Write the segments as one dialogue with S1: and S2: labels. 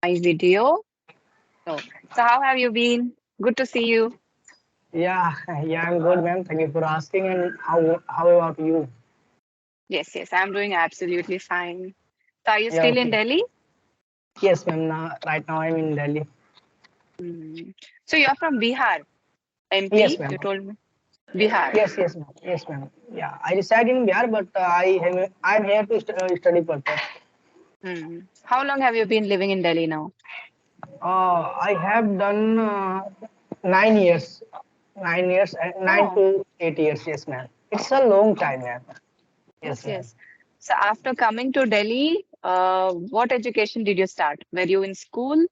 S1: My video. So how have you been? Good to see you.
S2: Yeah, yeah, I'm good, ma'am. Thank you for asking. And how about you?
S1: Yes, I'm doing absolutely fine. So are you
S2: Yeah,
S1: still in
S2: okay.
S1: Delhi?
S2: Yes, ma'am. Right now I'm in Delhi.
S1: Hmm. So you're from Bihar,
S2: Yes,
S1: MP,
S2: ma'am.
S1: you told me. Bihar.
S2: Yes, ma'am. Yes, ma'am. Yeah, I reside in Bihar, but I'm here to study purpose.
S1: Hmm. How long have you been living in Delhi now?
S2: I have done 9 years, 9 years, 9
S1: Oh,
S2: to 8 years. Yes, ma'am. It's a long time, ma'am. Yes, ma'am.
S1: yes. So after coming to Delhi, what education did you start? Were you in school,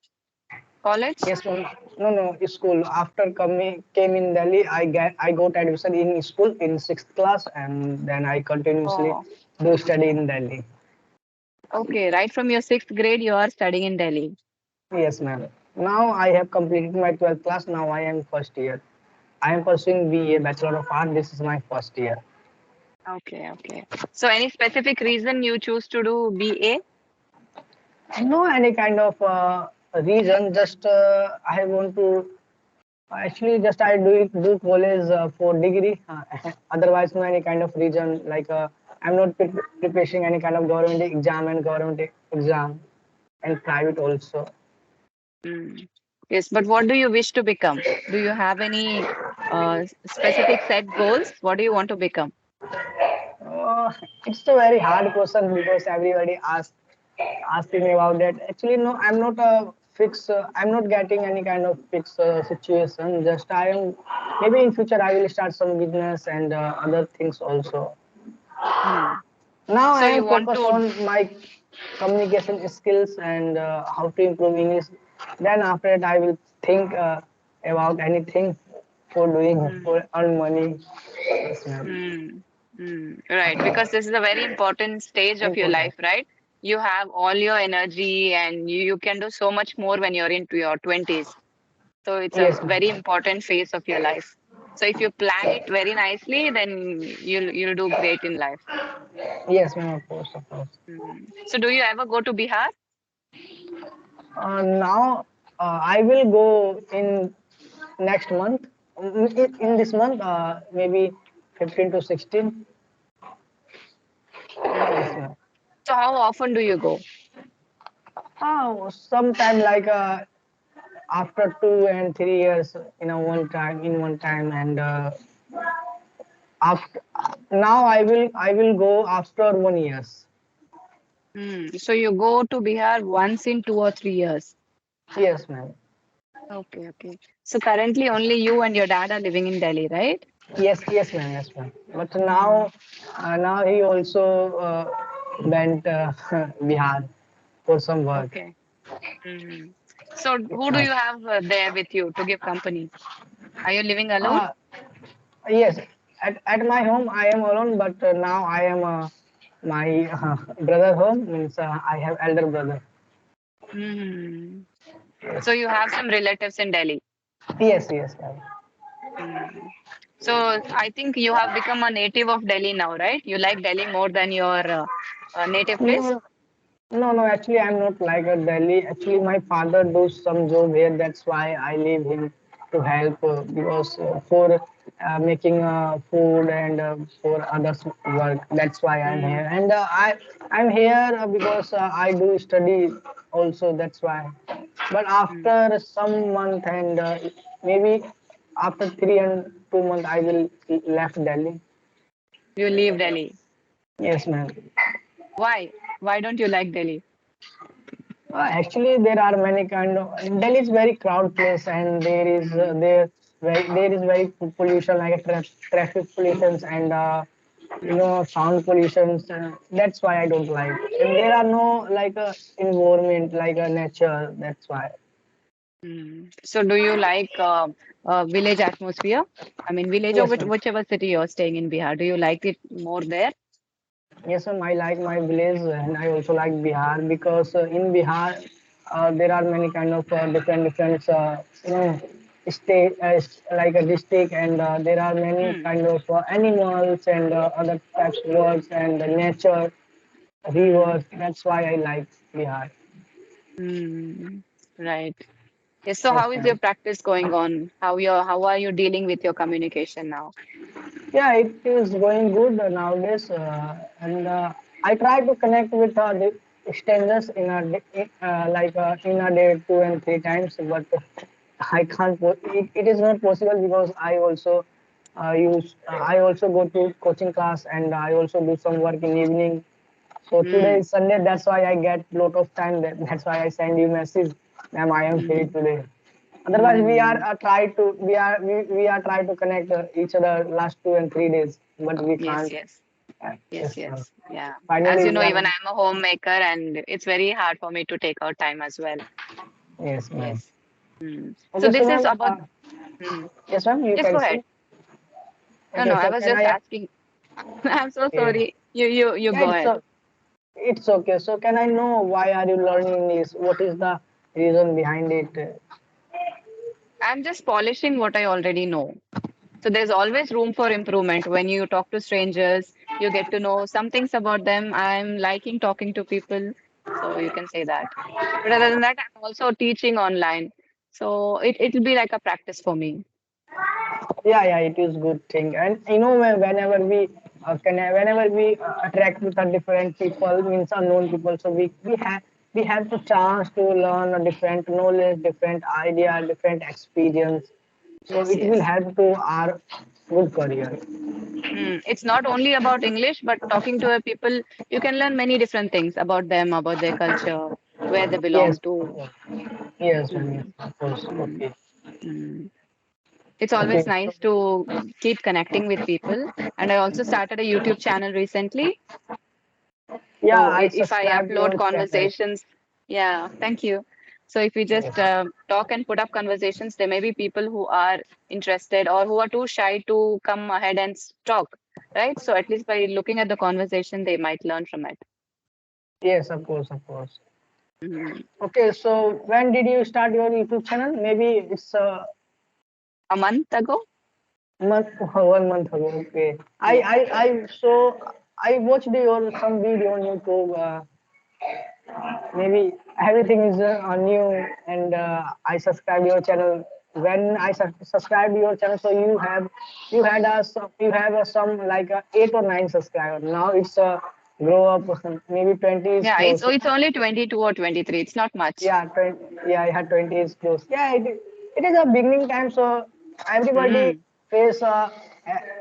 S1: college?
S2: Yes, ma'am. No, school. After coming came in Delhi, I got admission in school in sixth class, and then I continuously
S1: Oh,
S2: do study in Delhi.
S1: okay. Right from your sixth grade, you are studying in Delhi.
S2: Yes, ma'am. Now I have completed my 12th class. Now I am first year. I am pursuing BA Bachelor of Art. This is my first year.
S1: Okay. So any specific reason you choose to do BA?
S2: No any kind of reason. Just I want to. Actually, just I do college for degree. Otherwise, no any kind of reason. Like I'm not preparing any kind of government exam and government exam and private also.
S1: Mm. Yes, but what do you wish to become? Do you have any specific set goals? What do you want to become?
S2: Uh, it's a very hard question because everybody asking me about that. Actually, no, I'm not a fix. I'm not getting any kind of fixed situation. Just I am maybe in future I will start some business and other things also.
S1: Hmm.
S2: Now
S1: So
S2: I
S1: you
S2: am
S1: want
S2: focused
S1: to,
S2: on my communication skills and how to improve English. Then after that, I will think about anything for doing
S1: hmm,
S2: for earn money. Yes, ma'am.
S1: hmm, right, because this is a very important stage of your
S2: Important.
S1: life, right? You have all your energy and you can do so much more when you're into your 20s. So it's a
S2: Yes, ma'am.
S1: very important phase of your life. So if you plan it very nicely, then you'll do great in life.
S2: Yes, ma'am. Of course, of course.
S1: So do you ever go to Bihar?
S2: Now I will go in next month. In this month, maybe 15 to 16. Yes,
S1: Hmm.
S2: ma'am.
S1: So how often do you go?
S2: Sometime like after 2 and 3 years in one time and after now I will go after 1 years.
S1: So you go to Bihar once in 2 or 3 years.
S2: Yes, ma'am.
S1: Okay. So currently only you and your dad are living in Delhi, right?
S2: Yes, ma'am. Yes, ma'am. But
S1: Hmm.
S2: now he also went Bihar for some work.
S1: Okay. Hmm. So
S2: Yes,
S1: who do
S2: ma'am.
S1: you have there with you to give company? Are you living alone?
S2: Uh, yes, at my home I am alone, but now I am my brother home means I have elder brother.
S1: Hmm. So
S2: Yes,
S1: you have some relatives in Delhi.
S2: yes, ma'am.
S1: Hmm. So I think you have become a native of Delhi now, right? You like Delhi more than your native place?
S2: No, no. Actually, I'm not like a Delhi. Actually, my father does some job here. That's why I leave him to help because for making food and for others work. That's why I'm
S1: Hmm.
S2: here. And I'm here because I do study also. That's why. But
S1: Hmm.
S2: after some month and maybe after 3 and 2 months, I will left Delhi.
S1: You leave Delhi.
S2: Yes, ma'am.
S1: Why? Why don't you like Delhi?
S2: Actually, there are many kind of. Delhi is very crowd place, and
S1: Hmm.
S2: there is very pollution like traffic pollutions and
S1: Hmm.
S2: sound pollutions. That's why I don't like. And there are no like environment like a nature. That's why.
S1: So do you like village atmosphere? I mean, village or
S2: Yes, ma'am.
S1: whichever city you're staying in Bihar, do you like it more there?
S2: Yes, ma'am. I like my village, and I also like Bihar because in Bihar there are many kind of different state like a district, and there are many
S1: Hmm.
S2: kind of animals and other types of birds and nature,
S1: Hmm.
S2: rivers. That's why I like Bihar.
S1: Mm, right. Yes. So
S2: Yes,
S1: how is your
S2: ma'am.
S1: practice going on? How are you dealing with your communication now?
S2: Yeah, it is going good nowadays, and I try to connect with the strangers in a in a day 2 and 3 times, but I can't. It is not possible because I also go to coaching class and I also do some work in evening. So today
S1: Mm,
S2: is Sunday. That's why I get lot of time. That's why I send you message, ma'am. I am free
S1: mm,
S2: today. Otherwise,
S1: mm.
S2: we are try to connect each other last 2 and 3 days, but we
S1: Yes,
S2: can't.
S1: yes. Yes,
S2: Yes,
S1: yes. Yeah. As
S2: finally
S1: you
S2: we
S1: know,
S2: are.
S1: even I'm a homemaker and it's very hard for me to take out time as well.
S2: Yes, ma'am.
S1: Yes. Mm. So
S2: Okay, so
S1: this is
S2: ma'am.
S1: about, mm.
S2: Yes, ma'am. You
S1: Just
S2: can
S1: go ahead.
S2: say.
S1: No, no,
S2: Okay,
S1: I
S2: so
S1: was
S2: can
S1: just
S2: I?
S1: asking. I'm so
S2: Yeah,
S1: sorry. You
S2: yeah.
S1: go ahead.
S2: It's okay. So can I know why are you learning English? What is the reason behind it?
S1: I'm just polishing what I already know. So there's always room for improvement. When you talk to strangers, you get to know some things about them. I'm liking talking to people, so you can say that. But other than that, I'm also teaching online. So it'll be like a practice for me.
S2: Yeah, it is good thing. And you know, whenever whenever we interact with a different people, means unknown people, so we have the chance to learn a different knowledge, different idea, different experience. So
S1: Yes,
S2: it will
S1: yes.
S2: help to our good career.
S1: It's not only about English, but talking to a people, you can learn many different things about them, about their culture, where they belong
S2: Yes,
S1: to.
S2: yes, ma'am, yes,
S1: Mm,
S2: of course.
S1: mm,
S2: Okay,
S1: mm. It's always
S2: okay. So
S1: nice to keep connecting with people. And I also started a YouTube channel recently.
S2: yeah,
S1: So
S2: I
S1: if I
S2: subscribe
S1: upload
S2: your channel.
S1: conversations, yeah, thank you. So if we just
S2: Yes.
S1: talk and put up conversations, there may be people who are interested or who are too shy to come ahead and talk, right? So at least by looking at the conversation, they might learn from it.
S2: Yes, of course, of course.
S1: Mhm.
S2: Okay, so when did you start your YouTube channel? Maybe it's a
S1: A month ago?
S2: month, 1 month ago. Okay.
S1: Yeah.
S2: I watched your some video on YouTube. Maybe everything is new, and I subscribed your channel. When I subscribed your channel, so you have some like 8 or 9 subscribers. Now it's grow up. Maybe 20 is
S1: Yeah,
S2: close.
S1: it's only 22 or 23. It's not much.
S2: Yeah, 20, yeah, I had 20 is close. Yeah, it is a beginning time, so everybody
S1: Mm,
S2: face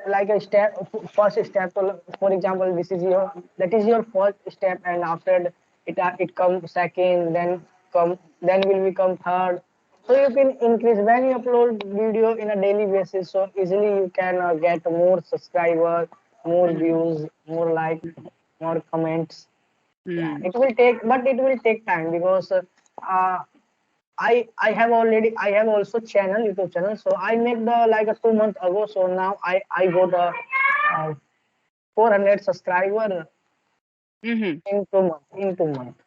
S2: like a step, first step. For example, this is your that is your first step, and after it comes second, then will become third. So you can increase when you upload video in a daily basis. So easily you can get more subscribers, more
S1: mm,
S2: views, more like, more comments. Yeah,
S1: mm.
S2: it will take, but it will take time because uh, I have also channel YouTube channel. So I make the like a 2 month ago. So now I got a 400 subscriber
S1: Mm-hmm.
S2: in 2 months. In 2 months.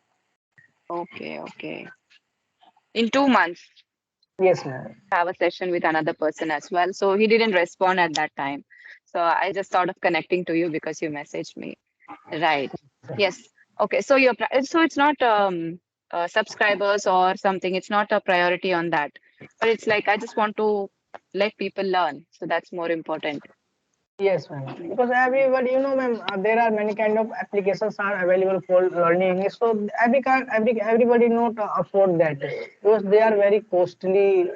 S1: Okay, okay. In 2 months,
S2: Yes, ma'am.
S1: have a session with another person as well. So he didn't respond at that time. So I just thought of connecting to you because you messaged me. Right. Yes. Okay. So so it's not subscribers or something. It's not a priority on that. But it's like I just want to let people learn. So that's more important.
S2: Yes, ma'am.
S1: Mm,
S2: Because everybody, you know, ma'am, there are many kind of applications are available for learning English. So everybody not afford that because they are very costly.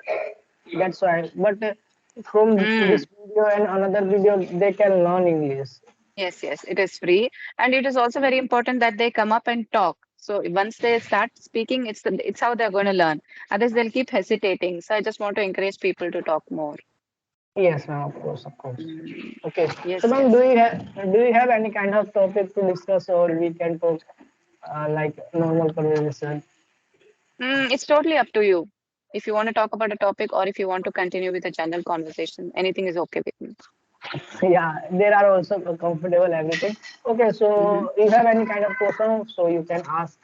S2: That's why. But from
S1: mm.
S2: this video and another video, they can learn English.
S1: Yes, yes, it is free. And it is also very important that they come up and talk. So once they start speaking, it's how they're going to learn. Others, they'll keep hesitating. So I just want to encourage people to talk more.
S2: Yes, ma'am. Of course, of course.
S1: Mm,
S2: Okay. So,
S1: yes,
S2: ma'am,
S1: yes.
S2: do you have any kind of topic to discuss, or we can talk like normal conversation?
S1: It's totally up to you. If you want to talk about a topic or if you want to continue with a general conversation, anything is okay with me.
S2: Yeah, there are also comfortable everything. Okay,
S1: Hmm.
S2: so you have any kind of question, so you can ask.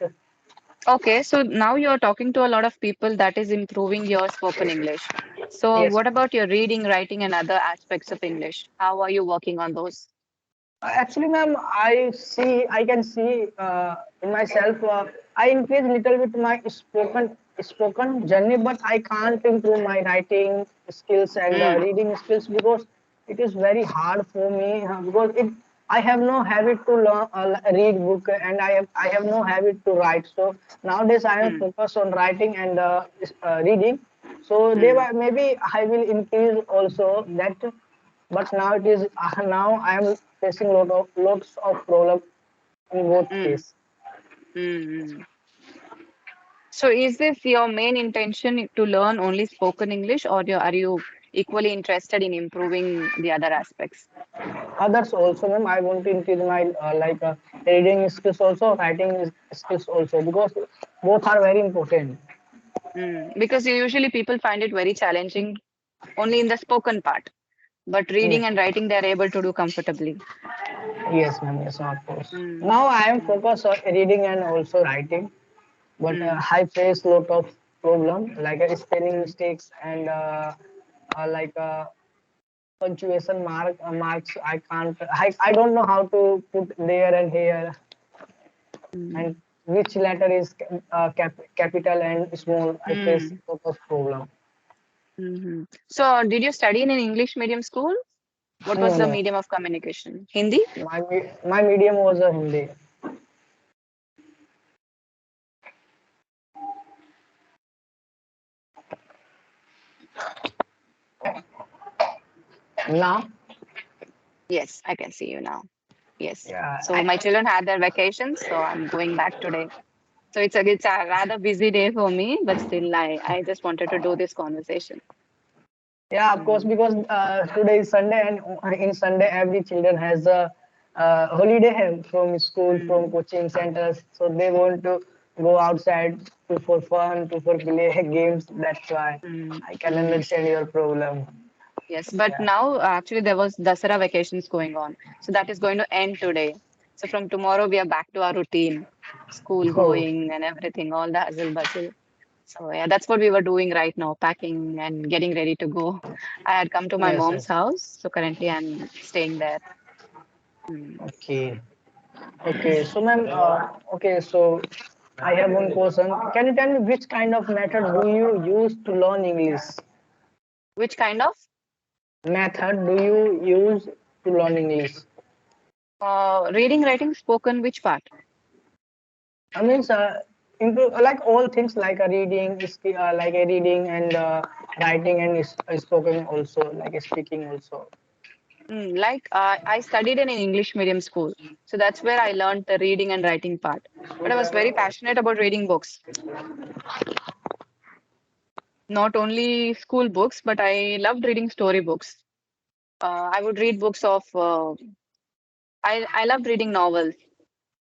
S1: Okay, so now you're talking to a lot of people that is improving your spoken English. So
S2: Yes.
S1: what about your reading, writing, and other aspects of English? How are you working on those?
S2: Actually, ma'am, I can see in myself. I increase little bit my spoken journey, but I can't improve my writing skills and
S1: Mm,
S2: reading skills because it is very hard for me because it I have no habit to learn read book and I have no habit to write. So nowadays I am
S1: mm,
S2: focused on writing and reading. So they
S1: mm,
S2: were, maybe I will increase also that, but now it is now I am facing lots of problem in both
S1: mm,
S2: case.
S1: mm, mm. So is this your main intention to learn only spoken English, or are you equally interested in improving the other aspects?
S2: Others also, ma'am, I want to increase my reading skills also, writing skills also, because both are very important.
S1: Mm. Because usually people find it very challenging only in the spoken part, but
S2: Yes,
S1: reading and writing they're able to do comfortably.
S2: yes, ma'am, yes, of course.
S1: Mm,
S2: Now I am
S1: mm,
S2: focused on reading and also writing, but
S1: mm,
S2: I face lot of problem like spelling
S1: mm,
S2: mistakes and like punctuation marks. I don't know how to put there and here,
S1: mm,
S2: and which letter is capital and small. I face
S1: mm,
S2: lot of problem.
S1: mhm. So, did you study in an English medium school? What was
S2: No,
S1: the
S2: no.
S1: medium of communication? Hindi?
S2: My medium was a Hindi. Now,
S1: Yes, I can see you now. Yes.
S2: yeah,
S1: So my children had their vacations, so I'm going back today. So it's a rather busy day for me, but still I just wanted to do this conversation.
S2: yeah, of course,
S1: Mm,
S2: because today is Sunday, and in Sunday every children has a holiday from school, from
S1: mm,
S2: coaching centers, so they want to go outside to for fun, to for play games. That's why
S1: mm,
S2: I can
S1: mm.
S2: understand your problem.
S1: Yes, but
S2: Yeah.
S1: now actually there was Dasara vacations going on. So that is going to end today. So from tomorrow we are back to our routine, school
S2: Oh,
S1: going and everything, all the hustle bustle. So yeah, that's what we were doing right now, packing and getting ready to go. I had come to my
S2: yes,
S1: mom's
S2: yes.
S1: house, so currently I'm staying there. Mm.
S2: Okay. Okay. So, ma'am. Okay. So, I have one question. Can you tell me which kind of method do you use to learn English?
S1: Which kind of
S2: Method do you use to learn English?
S1: reading, writing, spoken, which part?
S2: I mean, improve like all things like a reading, like a reading and writing and spoken also, like a speaking also.
S1: Like I studied in an English medium school, so that's where I learned the reading and writing part. But I was very passionate about reading books, not only school books, but I loved reading story books. I would read books of. I loved reading novels.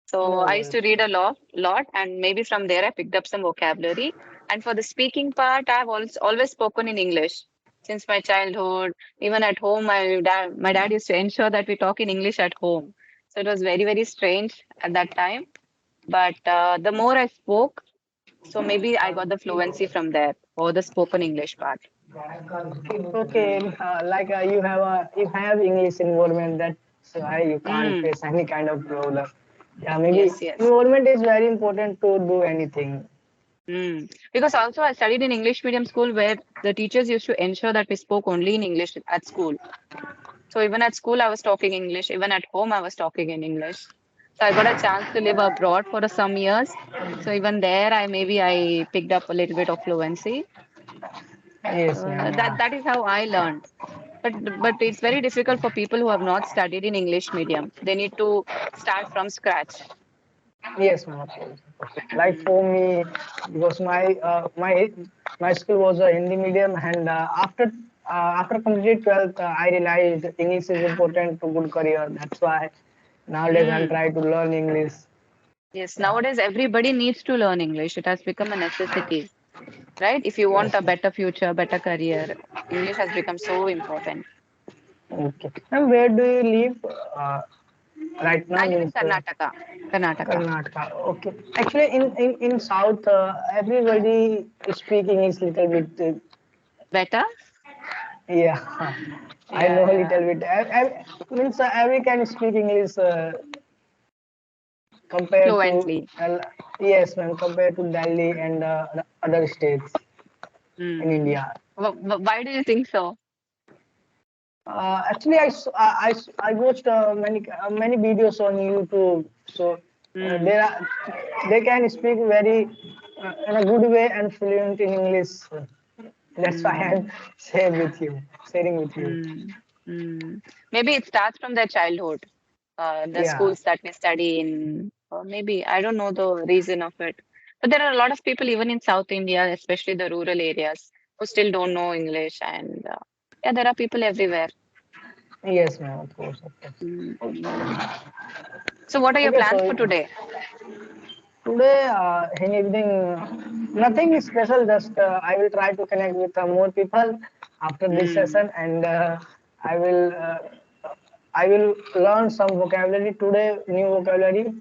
S1: So I used
S2: Novels.
S1: to read a lot, and maybe from there I picked up some vocabulary. And for the speaking part, I've always spoken in English since my childhood. Even at home, my dad used to ensure that we talk in English at home. So it was very, very strange at that time. But the more I spoke, so maybe I got the fluency from there or the spoken English part.
S2: Okay, you have English involvement. That's why you can't
S1: Mm,
S2: face any kind of problem. Yeah, maybe
S1: yes, yes.
S2: involvement is very important to do anything.
S1: Because also I studied in English medium school where the teachers used to ensure that we spoke only in English at school. So even at school, I was talking English. Even at home, I was talking in English. So I got a chance to live abroad for some years. So even there, I picked up a little bit of fluency.
S2: Yes,
S1: So
S2: ma'am.
S1: that is how I learned. But it's very difficult for people who have not studied in English medium. They need to start from scratch.
S2: Yes, ma'am. Of course. Like
S1: Mm,
S2: for me, because my school was a Hindi medium, and after complete 12th, I realized English is important to good career. That's why nowadays I'm
S1: mm.
S2: trying to learn English.
S1: Yes,
S2: Yeah.
S1: nowadays everybody needs to learn English. It has become a necessity, right? If you want
S2: Yes.
S1: a better future, better career, English has become so important.
S2: Okay. And where do you live right now?
S1: I live in
S2: Means
S1: Karnataka. Karnataka.
S2: Karnataka. Okay. Actually, in South, everybody speaking is little bit.
S1: Better?
S2: Yeah, I know
S1: Yeah,
S2: a
S1: yeah.
S2: little bit. Means every can speak English. compared to
S1: fluently.
S2: yes, ma'am, compared to Delhi and the other states in
S1: Hmm.
S2: India.
S1: Why do you think so?
S2: Actually, I watched many videos on YouTube. So
S1: Hmm.
S2: they are they can speak very in a good way and fluent in English. That's why
S1: Hmm.
S2: I'm sharing with you.
S1: Hmm. Hmm. Maybe it starts from their childhood. The
S2: Yeah.
S1: schools that we study in, or maybe I don't know the reason of it. But there are a lot of people, even in South India, especially the rural areas, who still don't know English. And yeah, there are people everywhere.
S2: Yes, ma'am. Of course, of course.
S1: Mm. So, what are your
S2: Okay,
S1: plans
S2: so
S1: for today?
S2: today, in evening, nothing special. Just I will try to connect with more people after this
S1: Mm.
S2: session, and I will uh, I will learn some vocabulary today, new vocabulary,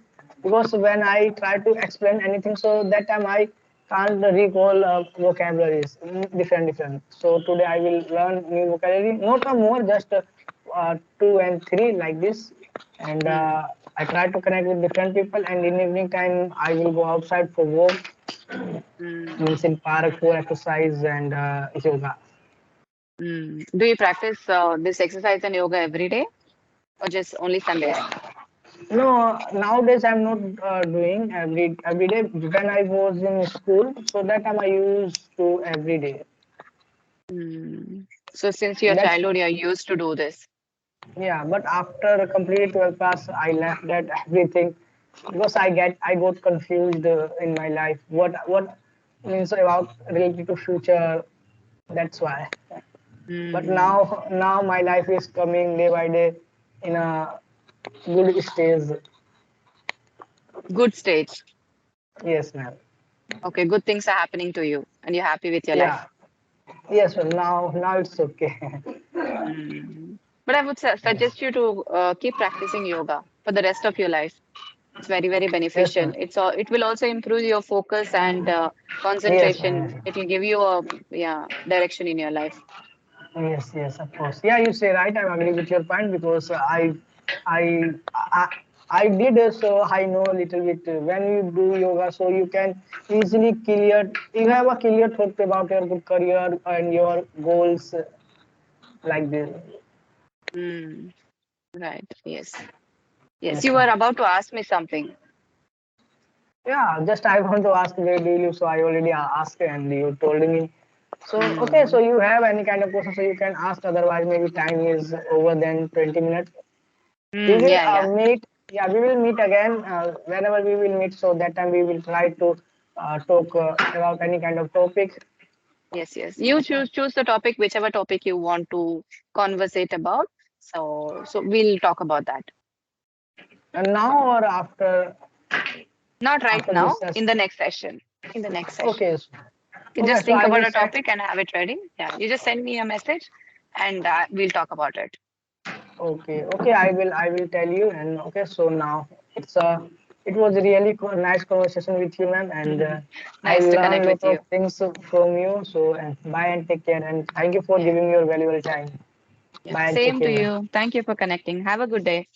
S2: because when I try to explain anything, so that time I can't recall vocabularies different. So today I will learn new vocabulary, not a more, just two and three like this, and
S1: Mm.
S2: I try to connect with different people. And in evening time, I will go outside for walk,
S1: Mm.
S2: means in park for exercise and yoga.
S1: Mm. Do you practice this exercise and yoga every day or just only Sundays?
S2: No, nowadays I'm not doing every day. When I was in school, so that time I used to every day.
S1: Mm. So, since your
S2: That's
S1: childhood, you're used to do this.
S2: yeah. But after completed 12th class, I left that everything because I got confused in my life. What means about related to future. That's why. But
S1: Mm.
S2: now my life is coming day by day in a good stage.
S1: Good stage.
S2: Yes, ma'am.
S1: Okay, good things are happening to you and you're happy with your
S2: Yeah.
S1: life.
S2: Yes, well, now it's okay.
S1: Mm. But I would suggest you to keep practicing yoga for the rest of your life. It's very, very
S2: Yes,
S1: beneficial.
S2: ma'am.
S1: It will also improve your focus and
S2: Yes,
S1: concentration.
S2: ma'am.
S1: It will give you a direction in your life.
S2: Yes, of course. Yeah, you say right. I agree with your point because I, I, I did so I know a little bit. When you do yoga, so you can easily clear. You have a clear thought about your good career and your goals like this.
S1: Mm. Right. Yes. Yes.
S2: Yes,
S1: You were
S2: ma'am.
S1: about to ask me something.
S2: Yeah, just I want to ask where do you live? So I already asked and you told me. So okay, so
S1: Mm.
S2: you have any kind of question, so you can ask. Otherwise, maybe time is over than 20 minutes. We
S1: Mm.
S2: will
S1: Yeah. Yeah.
S2: meet. Yeah, we will meet again whenever we will meet. So that time we will try to talk about any kind of topic.
S1: Yes. Yes. You choose the topic, whichever topic you want to conversate about. So we'll talk about that.
S2: And now or
S1: Not right
S2: after
S1: now.
S2: this session.
S1: In the next session. In the next session.
S2: Okay.
S1: You
S2: Okay.
S1: just
S2: So
S1: think
S2: I
S1: about
S2: will
S1: a
S2: send.
S1: topic and have it ready. Yeah. You just send me a message, and we'll talk about it.
S2: Okay. Okay. I will tell you. And okay. So now it was really nice conversation with you, ma'am. And I
S1: Nice to
S2: learned
S1: connect
S2: a lot
S1: with
S2: of
S1: you.
S2: things from you. So bye and take care. And thank you for
S1: Yeah.
S2: giving your valuable time.
S1: Yeah.
S2: Bye and take
S1: Same to
S2: care, ma'am.
S1: you. Thank you for connecting. Have a good day.